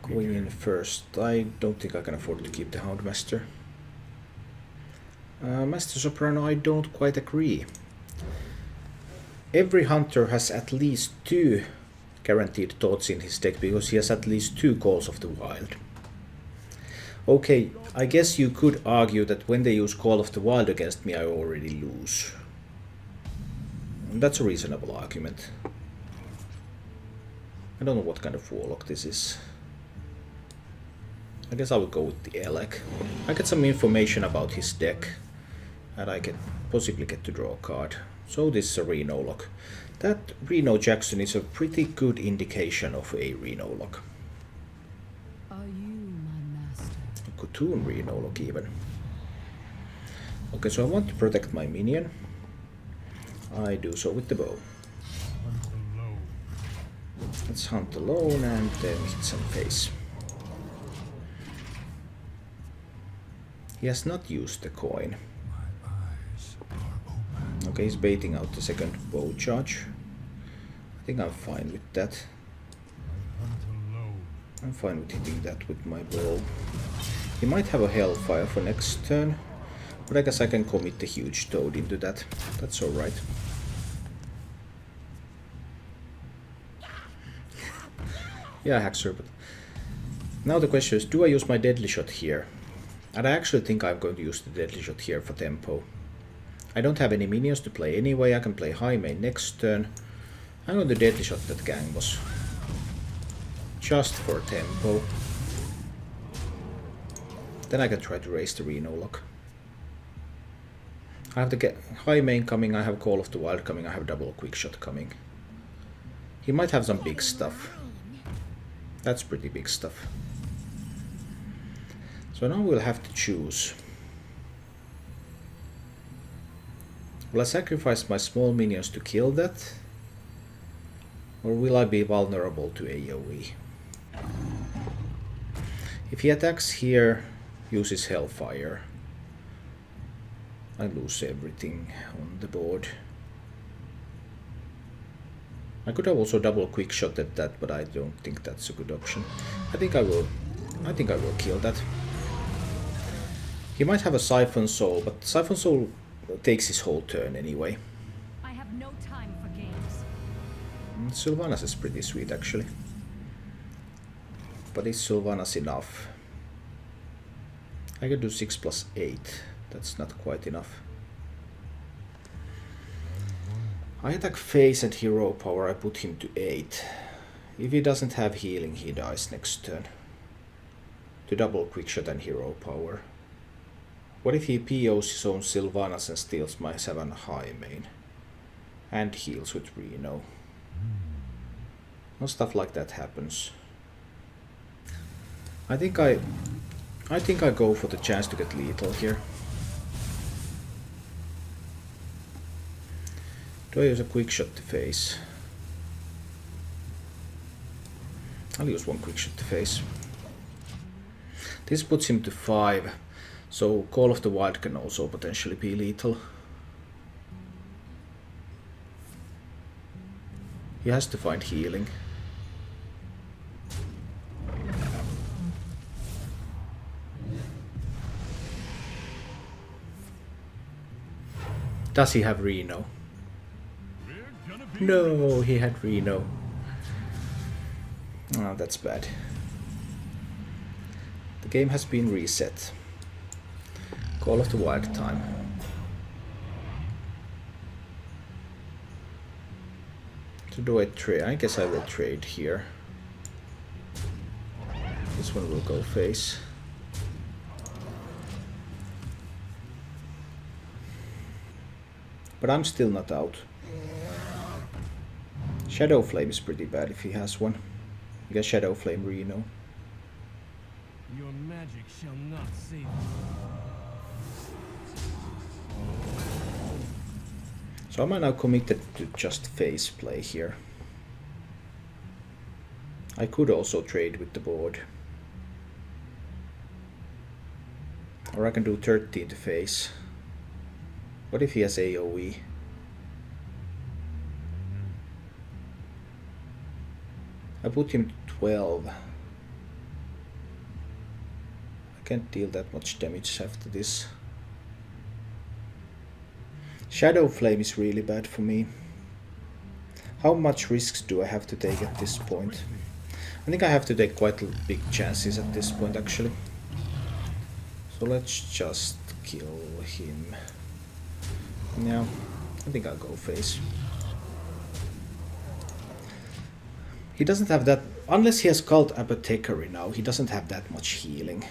Going in first, I don't think I can afford to keep the Houndmaster. Master Soprano, I don't quite agree. Every hunter has at least 2 guaranteed thoughts in his deck because he has at least 2 Calls of the Wild. Okay, I guess you could argue that when they use Call of the Wild against me, I already lose. That's a reasonable argument. I don't know what kind of Warlock this is. I guess I will go with the Elec. I get some information about his deck, and I can possibly get to draw a card. So this is a Renolock. That Reno Jackson is a pretty good indication of a Renolock. Are you my master? A C'Thun Renolock even. Okay, so I want to protect my minion. I do so with the bow. Let's hunt alone and then hit some face. He has not used the coin. Okay, he's baiting out the second bow charge. I think I'm fine with that. I'm fine with hitting that with my bow. He might have a Hellfire for next turn, but I guess I can commit the huge toad into that. That's alright. Yeah, Haxor, but now the question is, do I use my Deadly Shot here? And I actually think I'm going to use the Deadly Shot here for tempo. I don't have any minions to play anyway, I can play high main next turn. I'm going to Deadly Shot that Gang Boss. Just for tempo. Then I can try to raise the Renolock. I have the high main coming, I have Call of the Wild coming, I have double quick shot coming. He might have some big stuff. That's pretty big stuff. So now we'll have to choose. Will I sacrifice my small minions to kill that? Or will I be vulnerable to AoE? If he attacks here, uses Hellfire, I lose everything on the board. I could have also double quick shot at that, but I don't think that's a good option. I think I will kill that. He might have a Siphon Soul, but Siphon Soul takes his whole turn anyway. I have no time for games. Sylvanas is pretty sweet actually. But is Sylvanas enough? I could do 6 plus 8. That's not quite enough. I attack face and hero power, I put him to 8. If he doesn't have healing, he dies next turn. To double quickshot and hero power. What if he POs his own Sylvanas and steals my 7 high main? And heals with Reno. Well, stuff like that happens. I think I go for the chance to get lethal here. Do I use a quick shot to face? I'll use 1 quick shot to face. This puts him to 5, so Call of the Wild can also potentially be lethal. He has to find healing. Does he have Reno? No, he had Reno. Oh, that's bad. The game has been reset. Call of the Wild time. So do I trade? I guess I will trade here. This one will go face. But I'm still not out. Shadow Flame is pretty bad if he has one. You get Shadow Flame Reno. Your magic shall not save you. So am I now committed to just face play here? I could also trade with the board. Or I can do 13 to face. What if he has AoE? I put him to 12. Can't deal that much damage after this. Shadow Flame is really bad for me. How much risks do I have to take at this point? I think I have to take quite big chances at this point actually. So let's just kill him. Yeah, I think I'll go face. He doesn't have that, unless he has Cult Apothecary now, he doesn't have that much healing.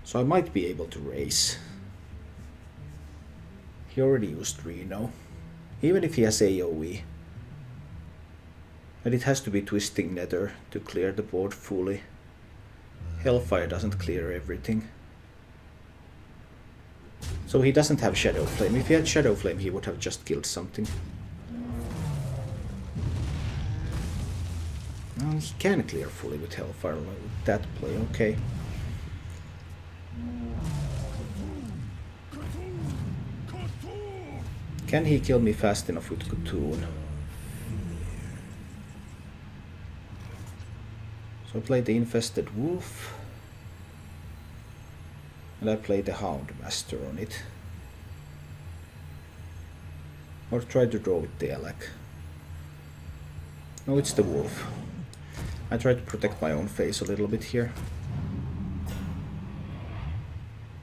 So I might be able to raise. He already used Reno. Even if he has AoE. And it has to be Twisting Nether to clear the board fully. Hellfire doesn't clear everything. So he doesn't have Shadow Flame. If he had Shadow Flame, he would have just killed something. Well, he can clear fully with Hellfire with that play, okay. Can he kill me fast enough with C'Thun? So I play the Infested Wolf. And I play the Houndmaster on it. Or try to draw with the Elec. No, it's the Wolf. I try to protect my own face a little bit here.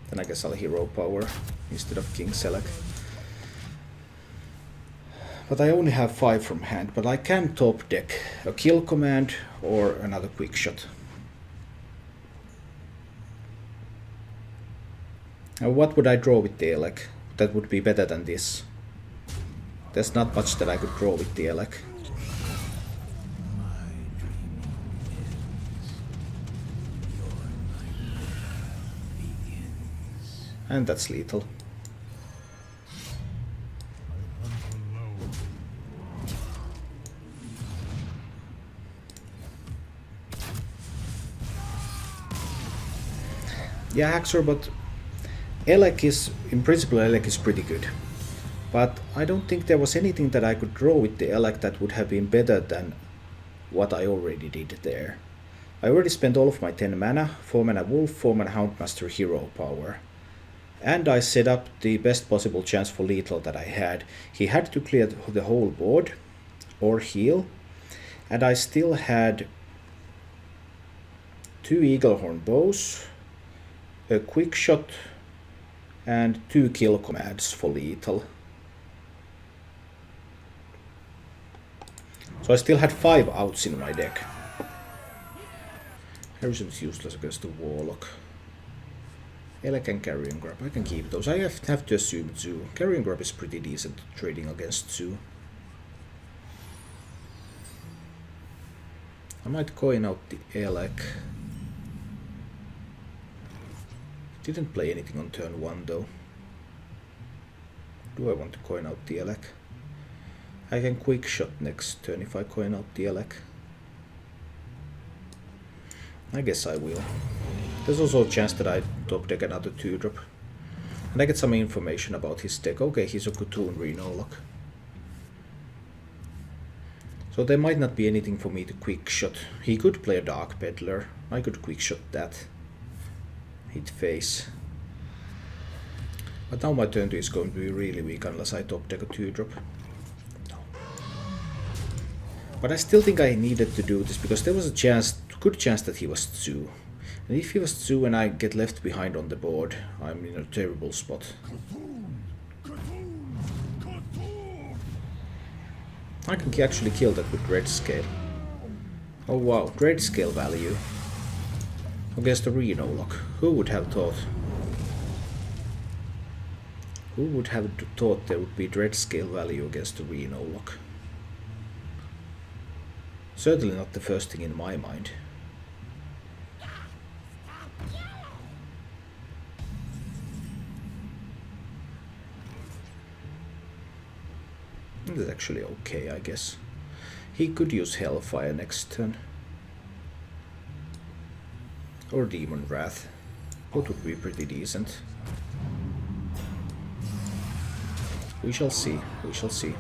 Then I guess I'll Hero Power instead of King Select. But I only have 5 from hand, but I can top deck a Kill Command or another Quick Shot. Now what would I draw with the Elec? That would be better than this. There's not much that I could draw with the Elec. And that's lethal. Yeah, Haxor, but Elec is, in principle, Elec is pretty good. But I don't think there was anything that I could draw with the Elec that would have been better than what I already did there. I already spent all of my 10 mana, 4 mana Wolf, 4 mana Houndmaster Hero Power. And I set up the best possible chance for lethal that I had. He had to clear the whole board, or heal. And I still had 2 Eaglehorn Bows, a Quick Shot, and 2 Kill Commands for lethal. So I still had 5 outs in my deck. Harrison is useless against the Warlock. Elec and Carrion Grab, I can keep those. I have to assume Zoo. Carrion Grab is pretty decent trading against Zoo. I might coin out the Elec. Didn't play anything on turn 1 though. Do I want to coin out the Elec? I can Quick Shot next turn if I coin out the Elec. I guess I will. There's also a chance that I top deck another 2-drop. And I get some information about his deck. Okay, he's a C'Thun Renolock. So there might not be anything for me to Quick Shot. He could play a Dark Peddler. I could Quick Shot that. Hit face. But now my turn 2 is going to be really weak unless I top deck a 2-drop. No. But I still think I needed to do this because there was a good chance that he was Zoo. And if he was Zoo and I get left behind on the board, I'm in a terrible spot. I can actually kill that with Dread Scale. Oh wow, Dread Scale value. Against the Renolock. Who would have thought? Who would have thought there would be Dread Scale value against the Renolock? Certainly not the first thing in my mind. That's actually okay, I guess. He could use Hellfire next turn. Or Demon Wrath. Both would be pretty decent. We shall see, we shall see.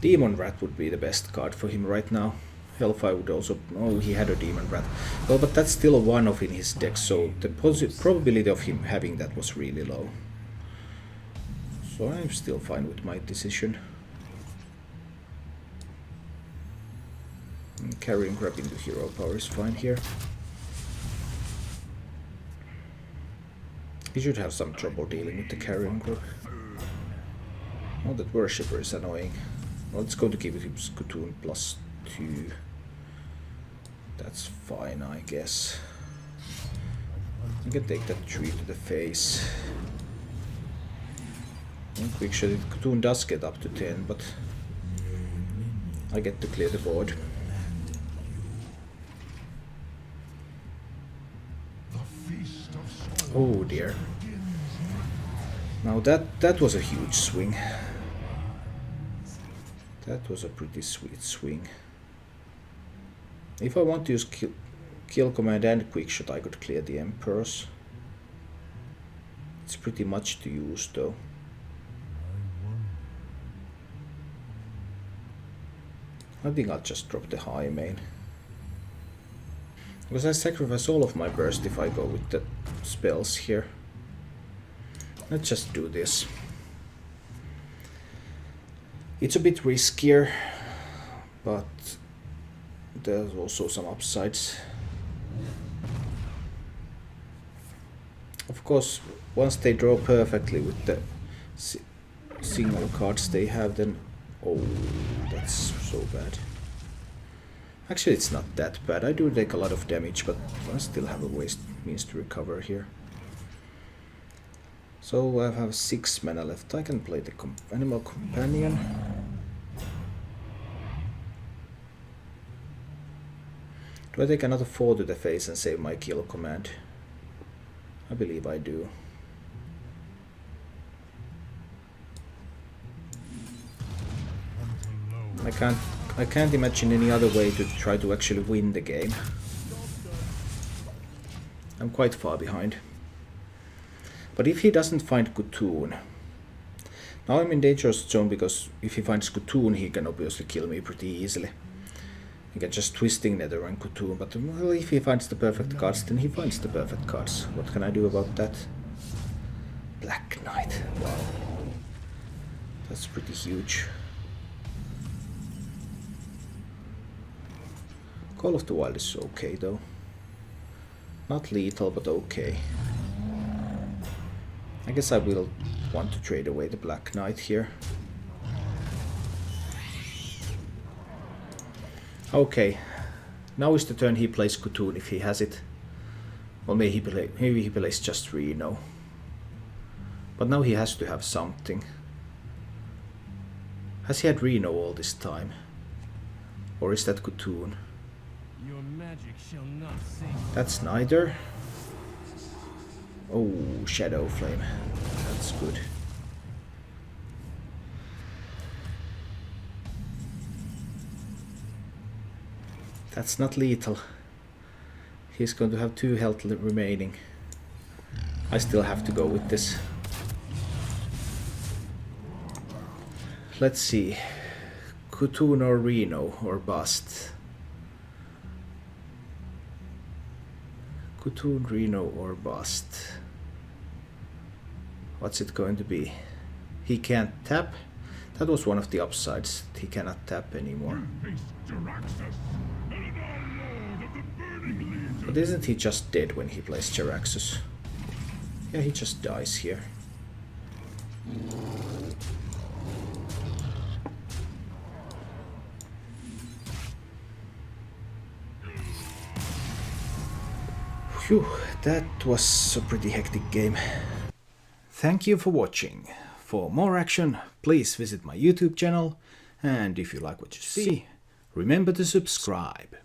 Demon Wrath would be the best card for him right now. Hellfire would also... Oh, he had a Demon Rat. Well, but that's still a 1-off in his deck, so the probability of him having that was really low. So I'm still fine with my decision. Carrying Grab into Hero Power is fine here. He should have some trouble dealing with the Carrying Grab. Oh, that Worshipper is annoying. Well, it's going to give him C'Thun +2. That's fine, I guess. I can take that 3 to the face. And quick shot, C'Thun does get up to 10, but I get to clear the board. Oh dear. Now that was a huge swing. That was a pretty sweet swing. If I want to use kill command and quick shot, I could clear the Emperors. It's pretty much to use though. I think I'll just drop the high main. Because I sacrifice all of my burst if I go with the spells here. Let's just do this. It's a bit riskier, but there's also some upsides. Of course, once they draw perfectly with the single cards they have, then... Oh, that's so bad. Actually, it's not that bad. I do take a lot of damage, but I still have a means to recover here. So I have 6 mana left. I can play the Animal Companion. Do I take another 4 to the face and save my kill command? I believe I do. I can't imagine any other way to try to actually win the game. I'm quite far behind. But if he doesn't find C'Thun... Now I'm in dangerous zone because if he finds C'Thun he can obviously kill me pretty easily. He can just twisting Nether and C'Thun, but well, if he finds the perfect cards, then he finds the perfect cards. What can I do about that? Black Knight, wow. That's pretty huge. Call of the Wild is okay though. Not lethal, but okay. I guess I will want to trade away the Black Knight here. Okay, now is the turn he plays C'Thun if he has it. Well, maybe he plays just Reno. But now he has to have something. Has he had Reno all this time? Or is that C'Thun? Your magic shall not sing. That's neither. Oh, Shadow Flame. That's good. That's not lethal. He's going to have 2 health remaining. I still have to go with this. Let's see. C'Thun or Reno or bust. C'Thun, Reno or bust. What's it going to be? He can't tap. That was one of the upsides. He cannot tap anymore. But isn't he just dead when he plays Jaraxxus? Yeah, he just dies here. Phew, that was a pretty hectic game. Thank you for watching. For more action, please visit my YouTube channel, and if you like what you see, remember to subscribe.